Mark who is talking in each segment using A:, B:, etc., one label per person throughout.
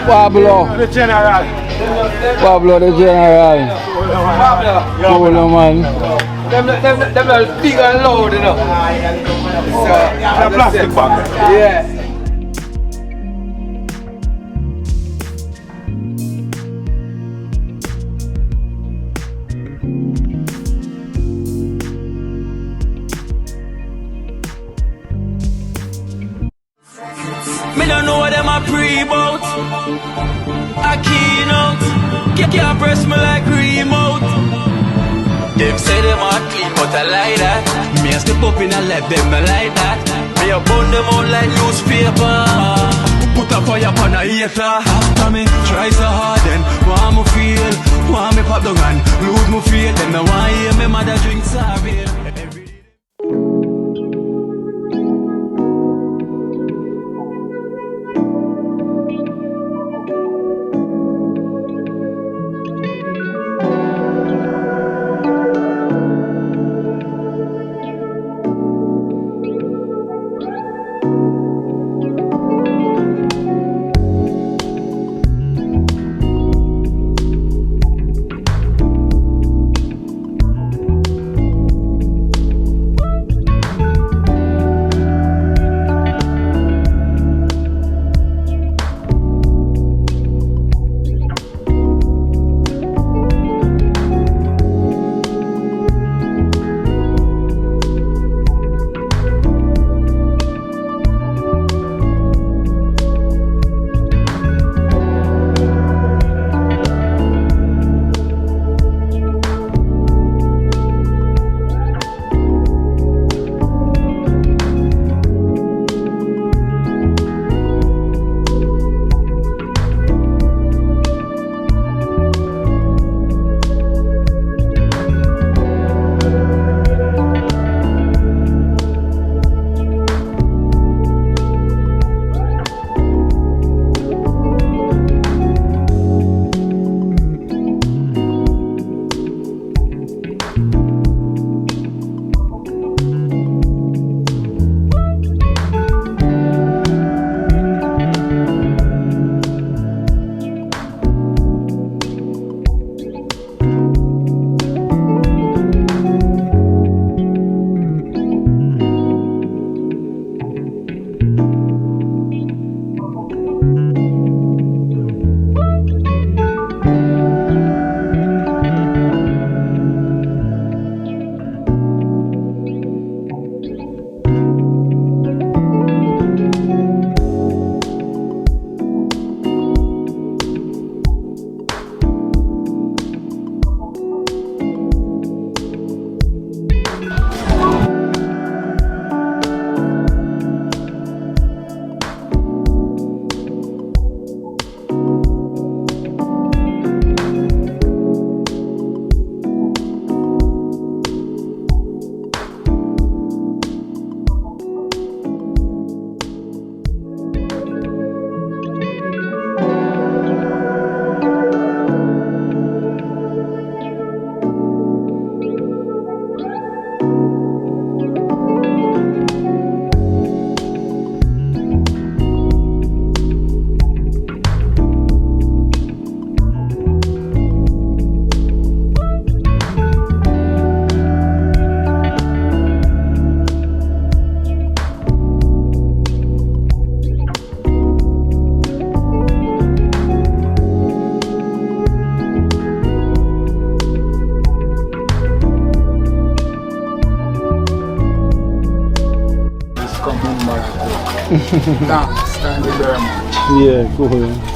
A: Pablo.
B: The general.
A: Pablo the general.
C: Pablo.
A: Pablo man.
C: Them are big and loud, you know. So,
B: The plastic bag.
C: yeah.
D: Me don't know what them a pre-bout. A keynote. Can't press me like remote. Them say them a clean, but I like that. Me a step up in a left, them I like that. Me a burn them out like newspaper. Put a fire upon a hater. After me, try so hard then want me feel, want me pop down and lose me feel. Them no want hear me mother drink sorry.
B: Thanks, thank you very much.
A: Yeah, cool.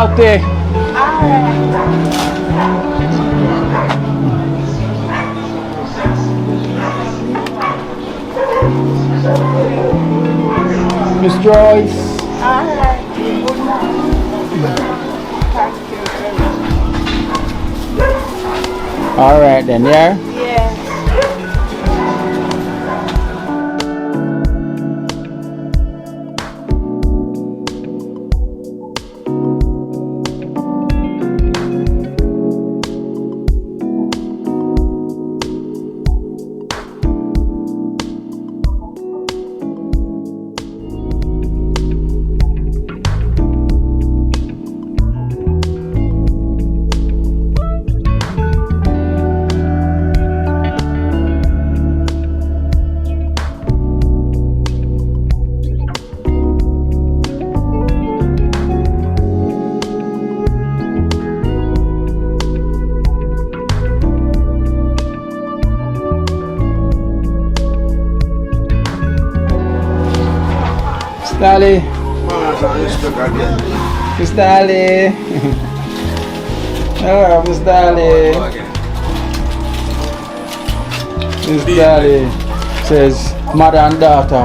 A: Scotty. Miss Joyce. All right then, yeah. Dali. Miss Dali. Oh, Miss Dali. Miss Dali says mother and daughter,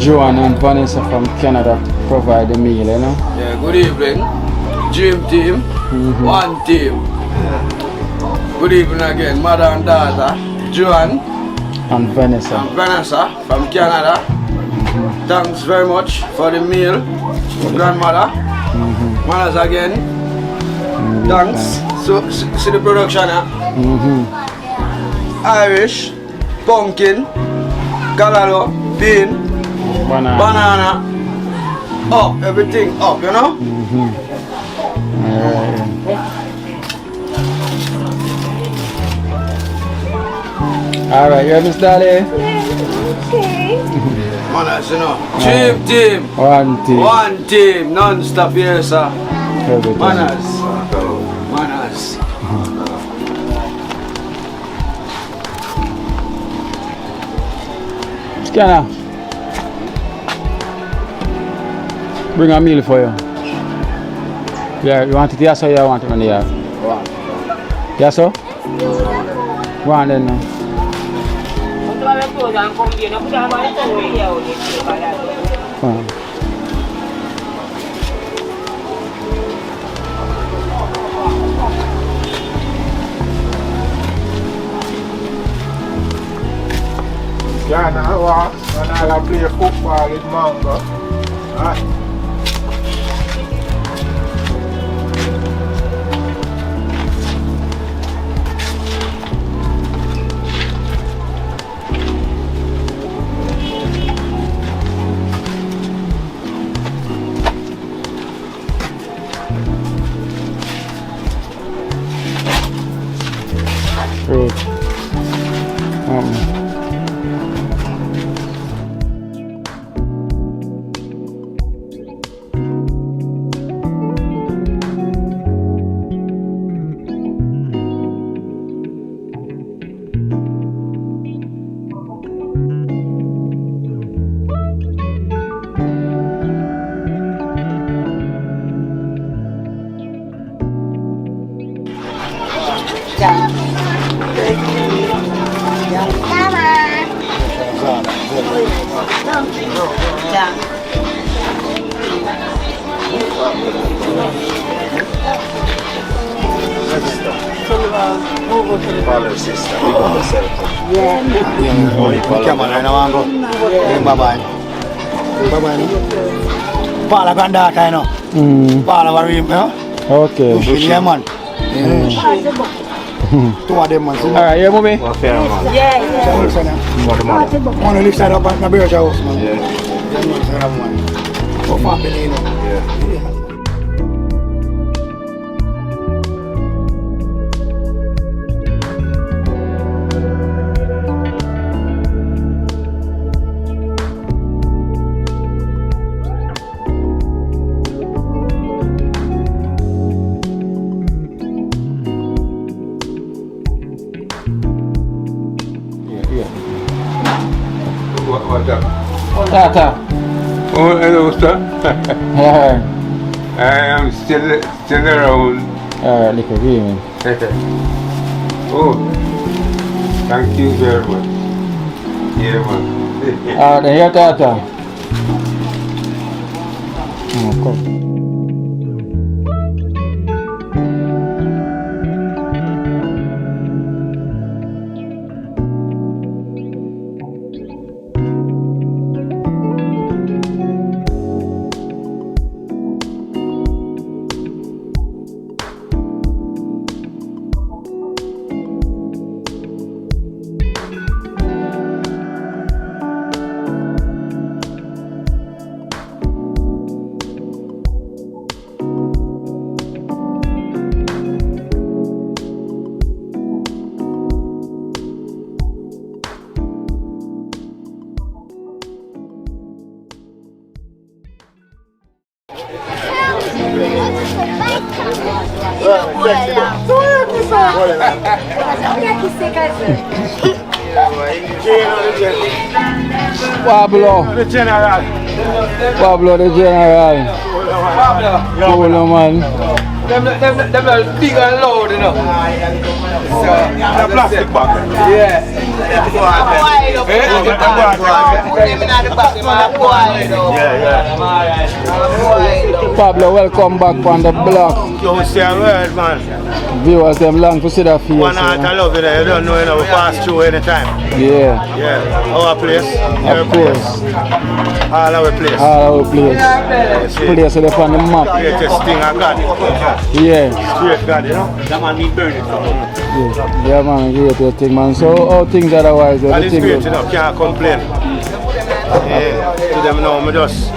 A: Joan and Vanessa from Canada, provide the meal, you know?
C: Yeah, good evening. Dream team, one team. Good evening again, mother and daughter, Joan
A: And Vanessa.
C: and Vanessa from Canada. Thanks very much for the meal, grandmother. Manners again. Thanks. So, see the production, Irish, pumpkin, callaloo, bean, banana, up, everything up, you know?
A: All right, you're Miss Dali.
C: Manners, you know. Dream team, one team, non-stop here, sir.
A: Everything.
C: Manners. Manners.
A: Scanner. Bring a meal for you. Yeah, you want it yes or you want it on the yard? Yes, sir? Go on then now.
B: Yeah, now what? When I play football with Mango. Right.
A: Good.
B: Pablo sister,
E: Chiamano in avango. Bye-bye. Bye-bye. Parla gandata, no? Parla varim, no?
A: Okay.
E: Yeah, man. Two of them, man.
A: All right, you moving?
E: One of lift side up at the beer house, man. Yeah. For family, you know. Yeah.
B: What's up?
A: Tata.
B: Oh, hello, sir.
A: Yeah.
B: I am still around.
A: Alright, little man.
B: Oh, thank you very much. Yeah, man.
A: Alright, then here, Tata. Oh, come. Pablo.
B: The general.
A: Pablo the general. Pablo man.
C: Them big and loud, you know.
B: The plastic bag.
C: Yeah.
A: Pablo, welcome back on the block.
B: You say a word, man.
A: Viewers them long to see that face.
B: One heart I love you there. You don't know, you know, we pass through anytime.
A: Yeah.
B: Yeah. Our place.
A: Of course.
B: All our place.
A: All our place. Place it on the map.
B: Greatest thing I got.
A: Yeah.
B: Straight God, you know. That man need burn it.
A: Yeah, man, great thing, man. So how things otherwise?
B: And it's great, you know, can't complain. Yeah, to them now, I just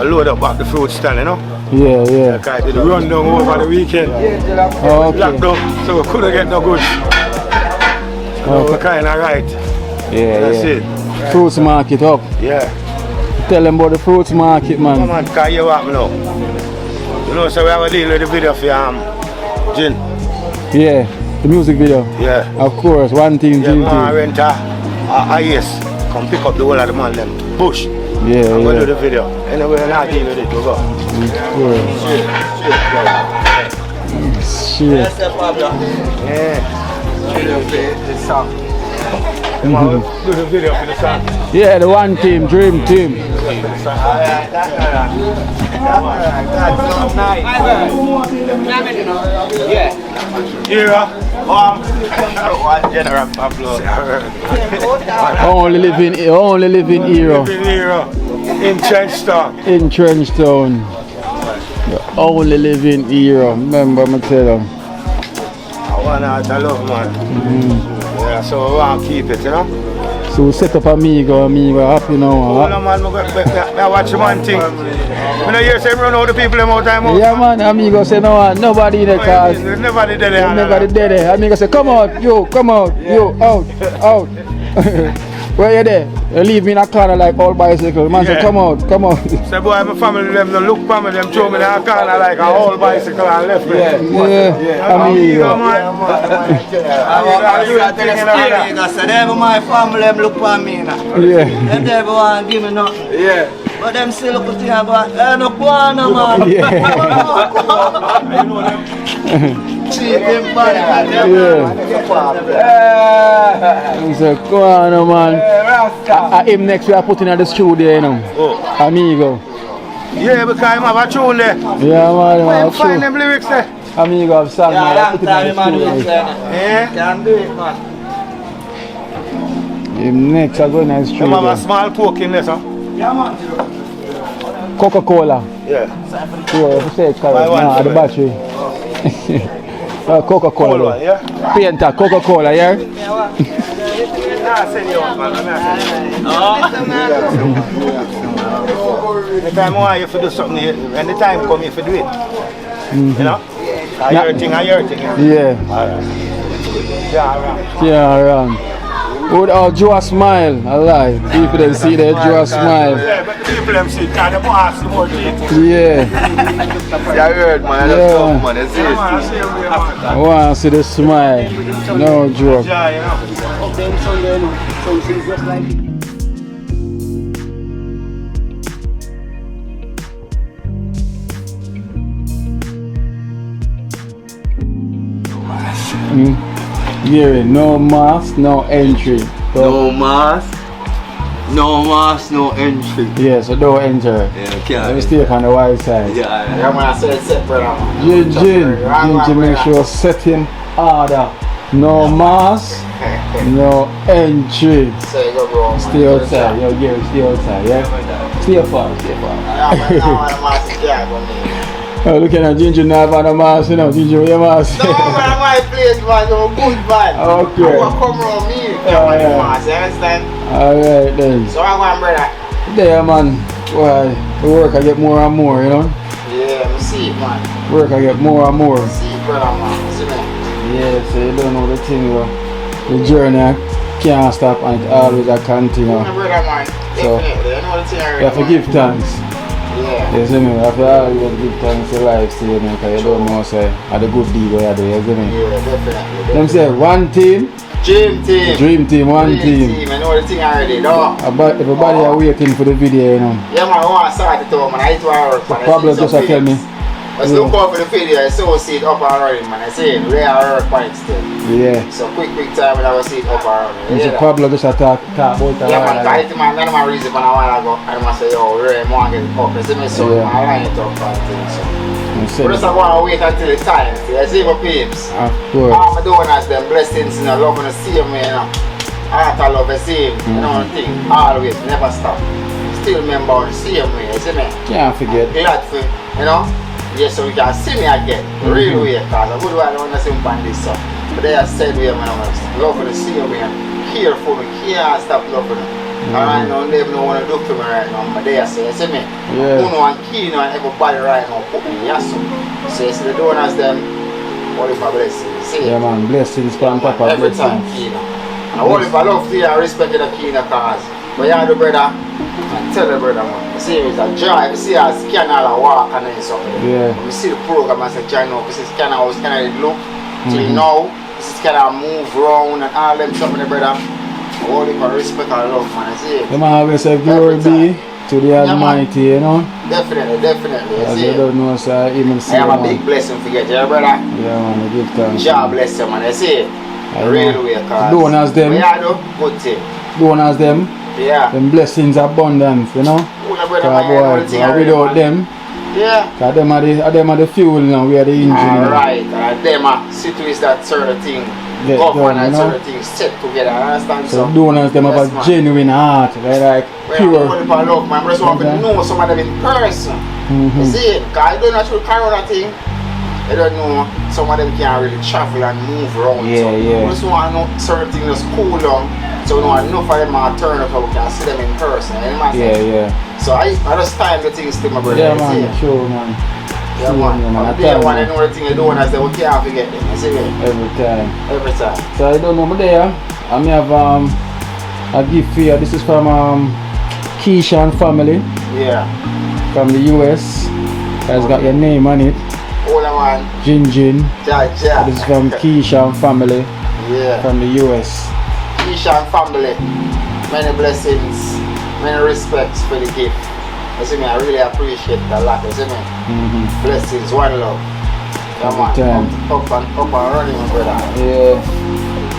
B: load up back the fruit stand, you know.
A: Yeah, yeah.
B: Like I did a run down over the weekend.
A: Oh, okay.
B: Lockdown, so we couldn't get no goods. So we're kind of right.
A: Yeah,
B: That's
A: yeah.
B: it.
A: Fruits market up.
B: Yeah.
A: Tell them about the fruits market, man.
B: Come on, can you what now? You know, so we have a deal with the video for Gin.
A: Yeah, the music video.
B: Yeah.
A: Of course, one thing,
B: Yeah,
A: two
B: man,
A: things.
B: rent a yes. Come pick up the whole of the man them. Push.
A: Yeah,
B: I'm going to do
A: yeah.
B: the video. Anyway, I'm not dealing with it. We'll go.
A: Shit.
B: Yeah. Do the video for the song.
A: Yeah, the one team, dream team.
B: Era. One general Pablo.
A: Only live in Hero.
B: Era. In TrenchTown.
A: In TrenchTown. You only live in Hero. Remember me tell them.
B: I want to love, man. Yeah, so we want to keep it, you know.
A: So we set up Amigo happy now.
B: Hold on, man, I watch one thing. You know, you say run all the people them all time out.
A: Yeah, man, Amigo say no one, nobody in the cars.
B: There's nobody there.
A: Nobody there. Amigo say, come out, you, out. Where you there? You leave me in a corner like all bicycle. Man say, come out.
B: Say, boy, my family, them, no look for me, them throw me in a corner like a whole bicycle and left me.
A: Yeah, Amigo.
C: So them my family, them look for me now.
A: Yeah.
C: Them never want to give me nothing. Yeah. But them still look at me and go, no guana, man. See them body,
A: He said, go on, man. Him next we are putting at the studio, you know.
B: Oh.
A: Amigo.
B: Yeah, because I have a tune there.
A: Yeah, man.
B: Find them lyrics there.
A: Amigo have sung, man.
C: long
A: Put him
C: time,
A: at
C: man.
A: the studio.
B: Yeah.
C: Can do it, man.
A: Him next are going to the
B: Them have a
A: studio.
B: small poke in there, sir.
C: Yeah, man.
A: Coca-Cola.
B: Yeah.
A: Yeah, if you say it correct.
B: Buy one
A: Nah,
B: for
A: the
B: me.
A: battery. Coca-Cola.
B: Cold one, yeah?
A: Painter, Coca-Cola, yeah?
B: Anytime I want you to do something, when the time comes, you to do it. You know? I your thing.
A: Yeah.
B: Alright. Yeah, alright.
A: Yeah, around. Without Joe smile, I lie. People then see that Joe smile.
B: Yeah, but people them see, because they ask more people.
A: Yeah.
C: Yeah, I heard, man. That's tough, man. That's it.
A: I want to see the smile. No joke.
B: Yeah, you know.
A: Yeah, no mask, no entry.
C: No mask. No mask, no entry.
A: Yeah, so don't enter.
C: Yeah,
A: Let me stay on the white side.
C: Yeah.
E: Yeah, man, I said separate, man.
A: Gin, make sure set in order. No mask, no entry.
E: So you go, bro.
A: Stay outside, yo, Gary, stay outside, yeah? Stay far. Oh, look at that Ginger now on the mask, you know, Ginger, your mask.
E: No, man, my place, man, you're good, man.
A: Okay.
E: I want to come around me,
A: Oh, yeah.
E: man, you understand?
A: Alright then.
E: So I want, brother.
A: There, man. Well, the work I get more and more, you know?
E: Yeah, I see it, man.
A: Work I get more and more.
E: See it, brother, man. See me?
A: Yeah, so you don't know the thing, bro. The journey can't stop and it always a continue.
E: My brother, man.
A: So,
E: Definitely. You know the thing
A: You
E: already,
A: have to
E: man.
A: give thanks.
E: Yeah.
A: You see me? You have to always give thanks to life, see me, because you don't know, say, are the good deed where you do, you see me?
E: Yeah, definitely.
A: Them say, one team,
E: Dream team.
A: dream team, one
E: Dream
A: team.
E: I know the thing already, no?
A: Everybody are waiting for the video, you know.
E: Yeah, man, I want to start it out, man. I hit work, man.
A: Pablo just tell me.
E: Let's look out for the video. I saw see it up and running, man. I say it, we are work on it still.
A: Yeah.
E: So quick time when I will see it up and running.
A: So
E: Yeah,
A: Pablo just talk about that.
E: yeah, man, I hit man, none of my reason when I want to go. And I say, yo, Ray, I want to get it up. I say, me son,
A: Yeah.
E: I line it up and things. So.
A: So,
E: But just I want to wait until the time. See, I see my peeps.
A: of course.
E: All my donors, them blessings, you know, loving the same way, you know. Heart I love the same, you know the thing. Always, never stop. Still remember the same way, you see me?
A: Can't forget.
E: Glad for, you know. Yes, so we can see me again, the real way, because I would want to see me on this stuff. But they have said, we are loving the same way, care for me, can't stop loving them. And I know they don't want to do to me right now, but they say, you see me?
A: Yeah.
E: Kino and Kino and everybody right now put me, yes, so you see the donors, them, all of my blessings, see?
A: Yeah, man, blessings from top of
E: Every time,
A: blessings.
E: Kino. And all of I love to you and respect the Kino cause. But you have the brother, and tell the brother, man. You see, it's a joy. You see, I scan all the walk and then something.
A: Yeah.
E: You see the program and say, join up. You see, scan how it look. Till now, you see, scan how move around and all them something, the brother. All of I respect and love, man. You see?
A: The man always say, glory be to the Almighty, you know?
E: Definitely, you
A: As
E: see?
A: you don't know, so I even see
E: I am a
A: man.
E: big blessing for you, brother.
A: Yeah, man, I give thanks.
E: God bless you, man. You see?
A: I
E: Real
A: know.
E: way, cause.
A: Donors them.
E: We are the good thing.
A: Donors them,
E: Yeah.
A: them blessings abundance, you know?
E: Who the brother,
A: Cause
E: man, you know the
A: boy,
E: thing already,
A: without
E: man.
A: them,
E: Yeah.
A: cause them are the fuel now, we are the engine. you know.
E: Alright, them see to is that sort of thing.
A: Get
E: Government
A: done,
E: and
A: you
E: sort
A: know.
E: of thing set together, understand?
A: So donors them
E: Yes,
A: have a
E: man.
A: genuine heart, like
E: Well,
A: pure.
E: I'm for love, man. I just want to
A: Okay.
E: know some of them in person. You
A: Mhm.
E: see it? Because I don't know through Corona thing. I don't know some of them can't really travel and move around.
A: Yeah,
E: so
A: yeah.
E: I just want to know certain things just cool down. So we know enough of them are turn up so we can see them in person. You know what I'm
A: Yeah,
E: saying?
A: yeah.
E: So I just time the things to my brother.
A: Yeah,
E: you see
A: man,
E: it?
A: sure, man.
E: Yeah,
A: Sure,
E: man.
A: man. I
E: From day
A: tell
E: one,
A: you.
E: I know the thing you do and I say, we can't forget them. You see me?
A: Every time.
E: Every time.
A: So I don't know, but there, I may have a gift for you. This is from Keishan family
E: Yeah.
A: from the US. It's got your name on it,
E: All I want,
A: Jin Jin.
E: ja.
A: This is from Keishan family
E: Yeah.
A: from the US.
E: Keishan family, many blessings, many respects for the gift. You see me, I really appreciate it a lot. You see me?
A: Mm-hmm.
E: Blessings, one love. Come on,
A: Every time.
E: up and running, my brother.
A: Yeah.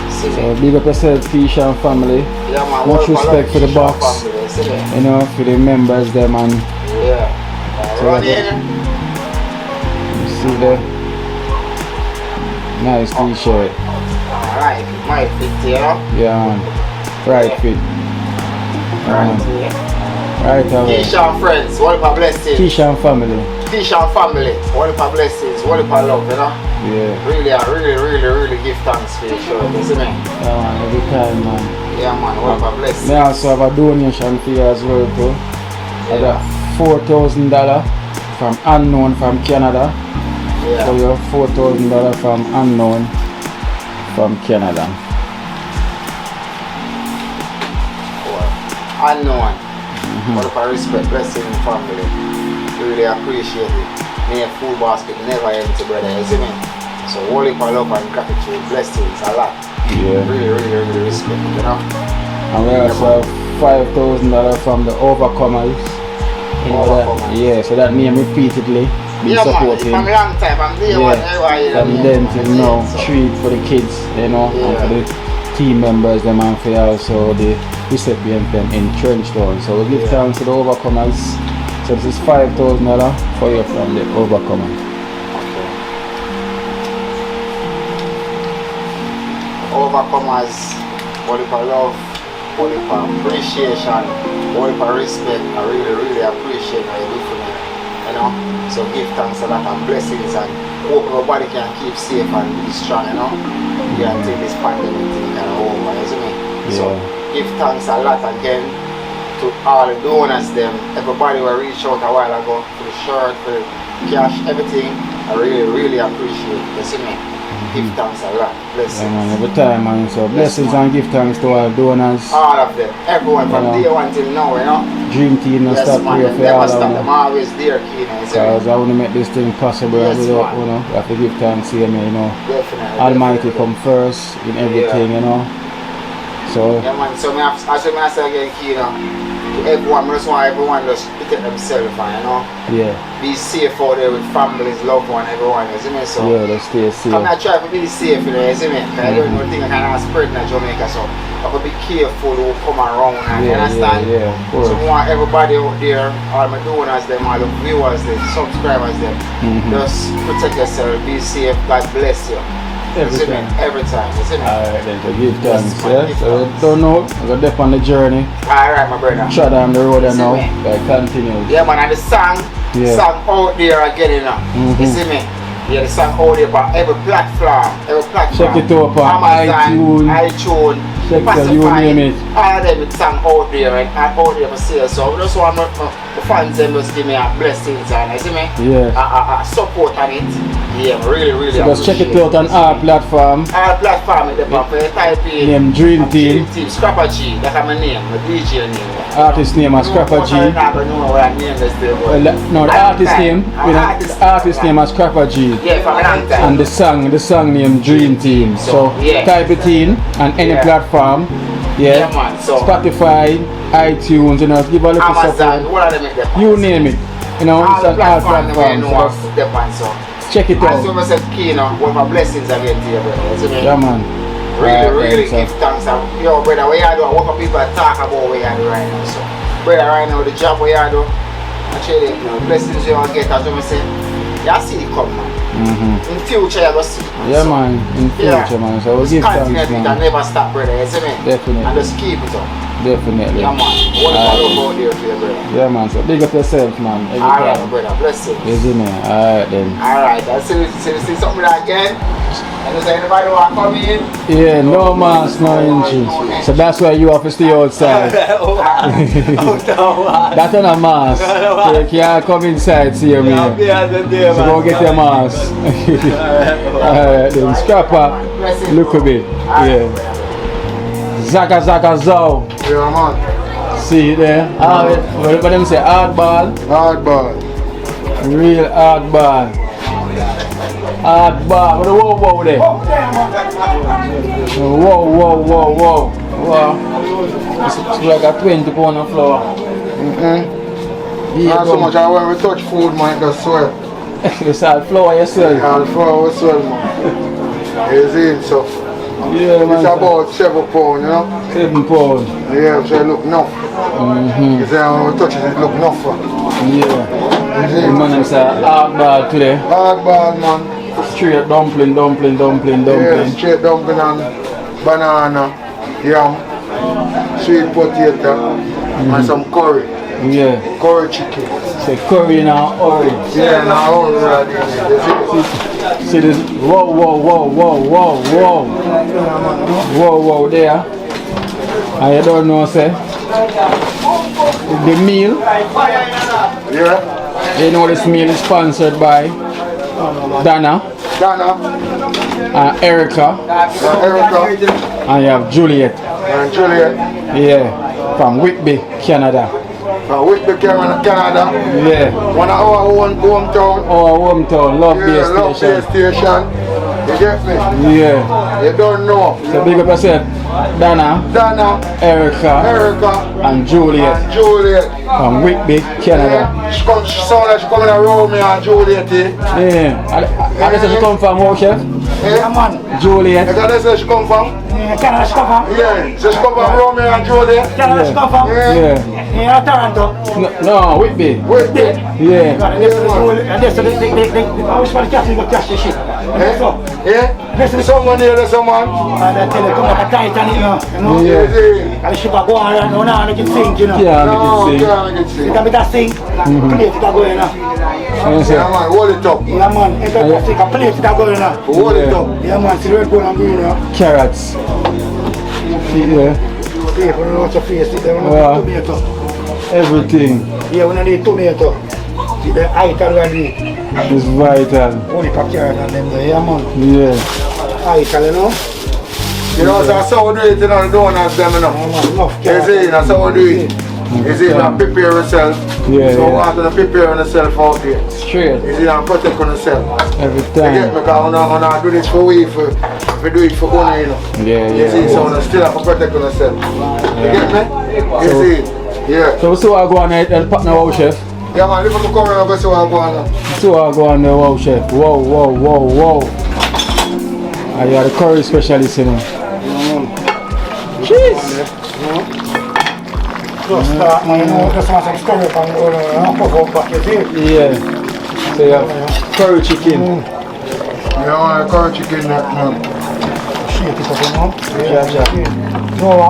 E: See me?
A: So big up yourself, Keishan family.
E: Yeah, man.
A: Much
E: well, I love
A: respect for the
E: Keishan
A: box.
E: family, you see me?
A: You know, for the members them and
E: Yeah.
A: So
E: Run
A: that's
E: in.
A: you see the nice t-shirt.
E: Alright, my fit here.
A: Yeah, man. Right fit.
E: Right
A: Man.
E: here.
A: Right away.
E: Keishan friends, what if a blessing?
A: Keishan family.
E: Keishan family, what if a blessings, what if a love, you know?
A: Yeah.
E: Really give thanks for your show, you see me?
A: Yeah, man. Every time, man.
E: Yeah, man, what if a blessing?
A: May also have a donation for you as well, too. I got $4,000 from unknown from Canada.
E: Yeah.
A: So you have $4,000 from unknown from Canada.
E: Unknown. What if I respect blessing family? Really appreciate it. Me a food basket never empty, brother, you see me? So all of my love and gratitude, blessings a lot.
A: Yeah.
E: Really respect, you know?
A: And we also have $5,000 from the Overcomers. You know that,
E: Overcomers.
A: yeah, so that name repeatedly. been
E: Yeah, man,
A: supporting.
E: from a long time, from day one,
A: From then till now, treat for the kids, you know, and for the team members, them and for also the recipients them in TrenchTown. So we give thanks to the overcomers. So this is $5,000 for you from the overcomer.
E: Overcomers, what if I love, what if I appreciation, what if I respect, I really appreciate what you do for me, you know. So give thanks a lot and blessings and hope everybody can keep safe and be strong, you know. Yeah, until this pandemic thing kind of over, you see me? So give thanks a lot again to all the donors them, everybody will reach out a while ago for the shirt, for the cash, everything. I really appreciate it, you see me? Give thanks a lot. Blessings.
A: Yeah, man, every time, man. So blessings and give thanks to all donors.
E: All of them. Everyone from day one till now, you know.
A: Dream team, no stop
E: man,
A: prayer for
E: never
A: all
E: stop.
A: of
E: Them
A: them.
E: always there, Kino.
A: Because I want to make this thing possible.
E: Yes,
A: Without,
E: man.
A: you know, we have to give thanks here, man, you know.
E: Definitely.
A: Almighty come first in everything, you know. So,
E: yeah, man. So, as I say again, Kino, to everyone, I just want everyone just protect themselves, and, you know.
A: yeah.
E: Be safe out there with families, loved ones, everyone, you see me? So,
A: Yeah, let's stay safe.
E: I'm not trying to be safe, you know, you see me? Because I don't know things kind of spread in Jamaica, so I have to be careful who come around, and you understand?
A: Yeah, of course.
E: So I want everybody out there, all my donors, them, all the viewers, the subscribers, them, just protect yourself, be safe, God bless you.
A: Every time.
E: Every time, you see me?
A: Alright, then, so give thanks,
E: man,
A: yeah?
E: give
A: So,
E: thanks.
A: don't know, we're deep on the journey.
E: Alright, my brother.
A: Shut down the road
E: See
A: now,
E: me?
A: but continue.
E: Yeah, man, and the song out there again, you know. You see me? Yeah, the song out there for every platform.
A: Check it out on
E: Amazon,
A: iTunes.
E: iTunes,
A: Check it, you
E: Pacify,
A: name it.
E: all of them with song out there and out there for sale. So I just want my fans them just give me a blessings and you see me?
A: Yeah.
E: Support on it. Yeah, really
A: So just check it out on our platform.
E: All platform in the papa, type in
A: Name Dream Team.
E: Scrapper G, that's my name, my DJ name.
A: Artist name is Scrapper G. Well, no, the artist name, the artist name is Scrapper G.
E: Yeah, from a long time.
A: And the song name Dream Team. So type it in on any platform. Yeah.
E: Man, so
A: Spotify, iTunes, you know, give a little
E: Amazon,
A: support.
E: what are they make them?
A: You name it. You know,
E: all
A: it's
E: the
A: on all
E: platforms where you know
A: platforms.
E: put them on, so.
A: Check it
E: As you
A: out.
E: said, Kino, one of my blessings again to you, brother. You see me?
A: Yeah, man.
E: Really
A: so.
E: give thanks. Yo, brother, what you do? What can people talk about what you do right now? So, brother, right now, the job what you do, actually, you know, blessings you get, as you say, you see it come, man. In future, you will see.
A: Yeah, man. In future, man. So we'll
E: just
A: give thanks,
E: continue it and
A: man.
E: never stop, brother. You see me?
A: Definitely.
E: And just keep it up.
A: Definitely.
E: Yeah, man. What about out there for you, brother?
A: Yeah, man. So big up yourself, man. Every
E: Alright,
A: time.
E: brother. Blessings.
A: You see me? Alright then.
E: Alright, I see something again. And is anybody want to come in?
A: Yeah, no mask, no entry. So that's why you have to stay outside. That's not a mask. So you can't come inside, see me. So go get your mask. Alright then, scrapper. Look a bit. Yeah. Zaka Zaka Zow.
C: Yeah, man.
A: See it there? What them say? Hardball?
C: Hardball.
A: Real hardball. Hardball. What the whoa there? Whoa. It's like a 20 pound of flour.
C: Not so much when we touch food, man, it just swell.
A: You saw flour yourself?
C: Yeah, the flour will swell, man. You see it, so.
A: Yeah, man.
C: It's about 7 pounds, you know?
A: 7 pounds.
C: Yeah, so it look enough. You see, when we touch it, it look enough.
A: Yeah.
C: You see
A: The man
C: it?
A: is a hardball today.
C: Hardball, man.
A: Straight dumpling.
C: Yeah, straight dumpling and banana, yam, sweet potato, and some curry.
A: Yeah.
C: Curry chicken.
A: Say curry now, orange.
C: Yeah, now already.
A: See this? Whoa there. I don't know, say. The meal.
C: Yeah.
A: You know this meal is sponsored by Dana, Erica, and you have Juliet.
C: And Juliet.
A: Yeah, from Whitby, Canada.
C: Whitby, Canada.
A: Yeah.
C: One of our own hometown.
A: Our hometown, Love Bay
C: Love Bay
A: Station.
C: Station. You get me?
A: Yeah.
C: You don't know.
A: So big up yourself. Dana, Erica, and Juliet. From Whitby, Canada.
C: She sound like she coming around me and Juliet.
A: Yeah. And this is she come from who, chef?
C: Yeah, man.
A: Juliet.
C: You got this where she come from?
F: Canada she come from?
C: Yeah. So she come from Romeo and Juliet?
F: Canada she come from?
C: Yeah.
F: Yeah, Toronto.
A: No, Whitby.
C: Whitby.
A: Yeah.
F: And this I wish for the cash, you go cash the shit.
C: Yeah? Someone here, there's someone.
F: And I tell you, come like a Titanic, you know?
C: Yeah.
F: And the ship are going around, now make it sink, you know?
A: Yeah,
C: No,
A: make it
C: can't make it
F: You
C: sing.
F: can be that sink, plate it are going,
C: Yeah, man, hold it up.
F: Yeah, man, if I take a plate it are going,
C: Hold it up.
F: Yeah, man, see the red, gold and green,
A: Carrots. Yeah.
F: People don't know what your face is, they don't know
A: Yeah.
F: tomato.
A: Everything
F: Yeah, when I need tomato, see the ital already.
A: is vital.
F: Only for carrot and them there, yeah, man.
A: Yeah.
F: Ital, you know?
C: You know, that's how we do it, you know, the donuts, them, you know.
F: Yeah, man, enough
C: You
F: carrot.
C: see, that's how we do it. You see, you prepare yourself.
A: Yeah,
C: So we
A: yeah.
C: want to prepare yourself out there.
A: Straight.
C: You see, and protect yourself.
A: Every
C: You get
A: time.
C: me? Because we're not do this for we, we do it for only, you know.
A: Yeah,
C: You see, so
A: yeah.
C: we still have to protect yourself. You get me? You
A: So-
C: see? Yeah.
A: So we still go on the partner wow chef.
C: Yeah, man, if you come around and see what I'm going on.
A: Still go on the wow chef. Whoa. And you are the curry specialist, you know. Jeez.
F: Just start, man, you know, just want some story from the puff up back, you see?
A: Yeah. So you have curry chicken.
C: You want to curry chicken that, man.
F: Shake it up, you know?
A: Yeah.
F: No,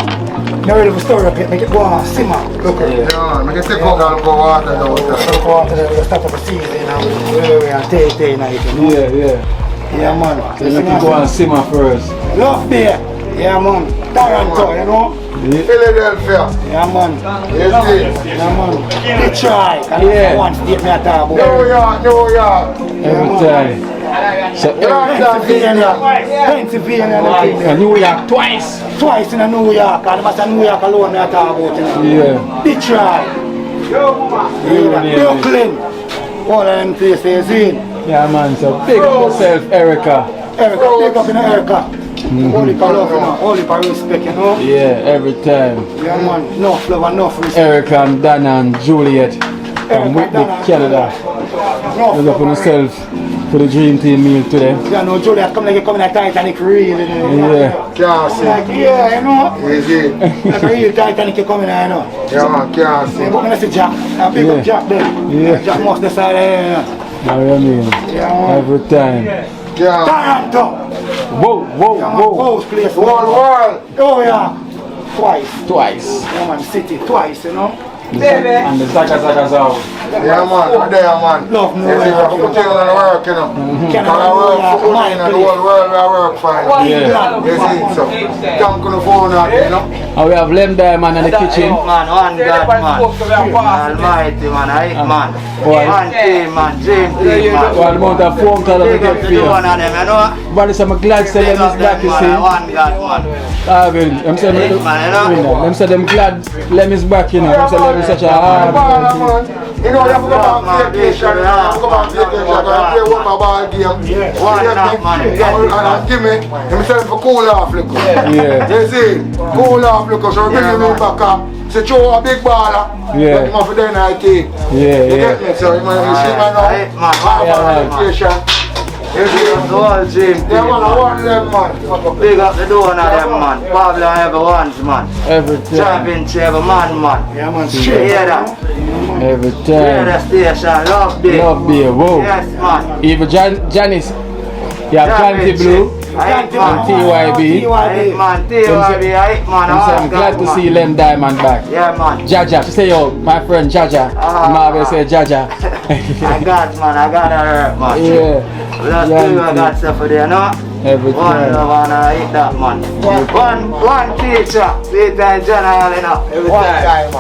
F: not ready for story up yet, make it go on, simmer. Look at it.
C: Yeah, man, make it take out all the water down there.
F: Look water there, we start up a season and take and it, you know?
A: Yeah.
F: Yeah, man.
A: So you can go and simmer first.
F: Love beer. Yeah, man. Toronto, you know?
C: Philadelphia.
F: Yeah, man.
C: You see?
F: Yeah, man. They try.
A: Yeah.
F: One state me at talk about.
C: New York.
A: Every time. So
F: Pennsylvania.
A: New York twice.
F: Twice in New York. And that's New York alone me at talk about.
A: Yeah.
F: They try. Brooklyn. All of them places in.
A: Yeah, man. So big up yourself, Erica.
F: Erica, big up in Erica. Only for love, you know. Only for respect, you know.
A: Yeah, every time.
F: Yeah, man. Enough love, enough respect.
A: Erica and Dana and Juliet from Whitby, Canada. Big up on yourself for the dream team meal today.
F: Yeah, no, Juliet, come like you come in a Titanic really.
A: Yeah.
C: Can't see.
F: Like, yeah, you know.
C: You see?
F: Like a real Titanic you come in here, you know.
C: Yeah, man, can't see.
F: Yeah, but when I see Jack, I pick
A: Yeah.
F: up Jack there.
A: Yeah.
F: Jack must decide there, you know.
A: Know what I mean?
F: Yeah, man.
A: Every time.
C: Can't
F: Toronto!
A: Whoa.
F: Yeah, man, host place.
C: One world.
F: Oh, yeah. Twice.
A: Twice.
F: Yeah, man, city, twice, you know.
A: And the Zaga's out.
C: Yeah, man, we're there, man.
F: Love no
C: You see, we have to
F: way.
C: put in the work, you know.
F: Can
C: I work for money, and the whole world I work for.
A: Yeah.
C: You see, so thank you for that, you know.
A: And we have Lem Diamond in the kitchen.
G: Man, one God, man. Almighty, man, I man.
A: Boy.
G: One team, man, dream team, man.
A: One amount of phone call we
G: Big up
A: get
G: to
A: for
G: the one
A: you.
G: of them, you know.
A: But I'm glad to
G: Big
A: them
G: up
A: is back,
G: them,
A: you
G: man,
A: see.
G: one God, man.
A: I'm saying, them say them glad Lem is back, you know. Them say Lem is such a hard man.
C: You know, you have to go back to vacation, you have to go back to vacation, and play one more ball game.
G: Why not, man?
C: And give me, himself for cool off, look.
A: Yeah.
C: You see, cool off, look, so bring him back up. So throw a big baller,
A: Yeah.
C: but him off the night tea.
A: Yeah,
C: You
A: yeah.
C: get me? So you see, man,
G: Right, man.
C: now, vacation. You see,
G: The whole dream team,
C: they want to
G: man.
C: warn them, man.
G: Big up the door of them, man. Pablo and everyone's, man.
A: Every time.
G: Championship, every man, man.
F: Yeah, man,
G: You
F: straight.
G: hear that?
A: Every
G: Hear
A: time.
G: the station, love day.
A: Love beer, whoa.
G: Yes, man.
A: Even Janice. You have Janty Blue.
G: Right,
A: And
G: man.
A: TYB.
G: Right, man. TYB, right, man.
A: I'm glad to see Lem Diamond back.
G: Yeah, man.
A: Jaja, she say yo, my friend Jaja. Marvel say Jaja.
G: I got, man. I got her, man.
A: Yeah.
G: Let's do I got stuff for there, no?
A: Every
G: One
A: time.
G: love and I hit that, man. One teacher. Peter General, you know. Every time.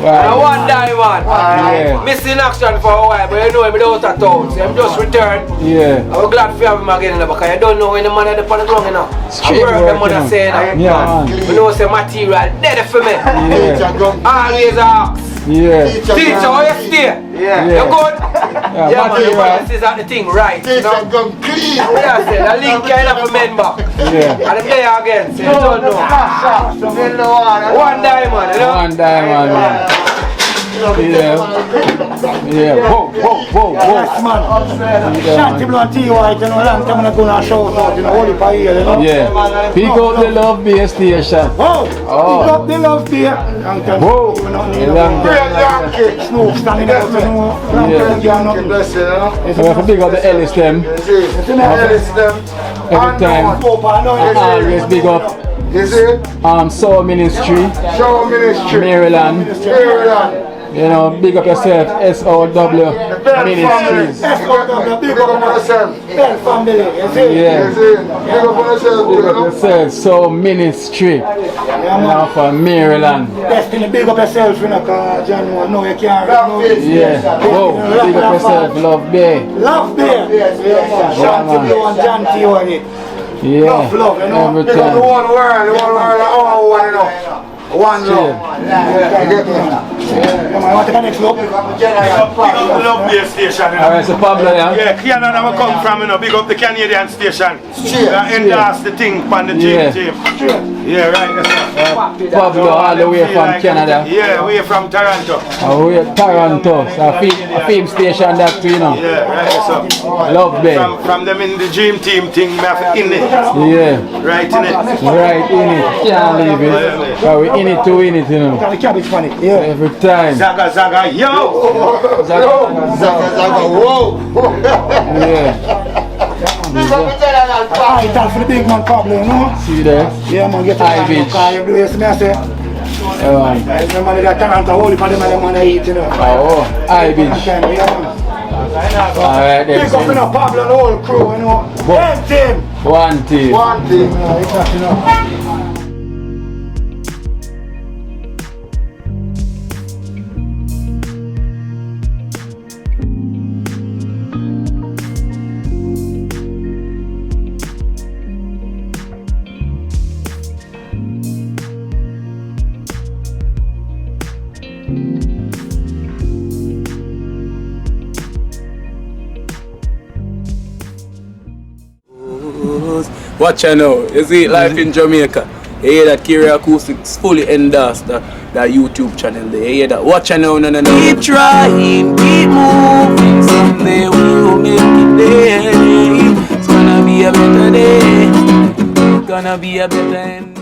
A: Wow.
H: One diamond.
A: Yeah.
H: Missing action for a while, but you know him without a town. So I'm just returned.
A: Yeah.
H: I'm glad for having him again in the back. I don't know when the man at the pan ground, you know.
A: Straight
H: I work
A: work,
H: the mother
A: you know.
H: saying,
A: Yeah, man.
H: we know say material dead for me.
A: Yeah.
H: Always ask.
A: Yeah.
H: Teacher, how you stay?
G: Yeah.
H: You good? Yeah, man, this is the thing right. You know?
E: Come clean.
H: Yeah, I said, the link kind of a member.
A: Yeah.
H: And I'm there again, so you don't know. One diamond, you know?
A: One diamond, man. Yeah. Yeah. Whoa.
F: Yes, man. Shanty Blood T White, you know, long time I'm going to show out, you know, only for here, you know.
A: Yeah. Pick up the Love Beer station.
F: Whoa! Pick up the Love Beer. Long time.
A: Whoa.
F: Snoop standing out, you know. Long time, you know.
A: We have to pick up the Ellis them. Every time. I always big up Soul Ministry, Maryland. You know, big up yourself, SOW Ministries.
F: SOW, big up yourself. Bell family, you see?
A: Yeah. Big up yourself, Soul Ministry. You know, from Maryland.
F: Destiny, big up yourself, you know, because John, no, you can't.
A: Yeah. Whoa, big up yourself, Love Beer.
F: Love Beer. Shanty Blue and John T on it.
A: Yeah.
F: Love, you know.
A: Every time.
C: One word, you know. One love.
F: What the next look?
B: Pick up the Love Beer station.
A: Alright, so Pablo, yeah?
B: Yeah, Kino and I come from, you know, big up the Canadian station. Endorse the thing from the team. Yeah, right.
A: Pablo, all the way from Canada.
B: Yeah, we're from Toronto.
A: We're Toronto, so a film station that too, you know.
B: Yeah, right, so.
A: Love Beer.
B: From them in the dream team thing, we have in it.
A: Yeah.
B: Right in it.
A: Right in it. Can't leave it. But we in it to win it, you know.
F: The cabbage funny. Yeah.
A: Every time.
B: Zaga, yo!
A: Zaga,
E: whoa!
A: yeah.
F: I thank for the big man Pablo, you know.
A: See there?
F: Yeah, man, get
A: High beach.
F: You do this, I say.
A: Yeah, man.
F: The man that Toronto holy for them and the man that eat, you know.
A: Oh, high beach.
F: Yeah, man.
A: Alright, then.
F: Big up, you know, Pablo and the whole crew, you know. One team.
A: One team.
E: One thing.
F: You know.
H: Watch out now, you see life in Jamaica. You hear that Kiri Acoustics fully endorsed that YouTube channel there. You hear that? Watch out now, no. Keep trying, keep moving. Someday we will make it there. It's gonna be a better day. It's gonna be a better end.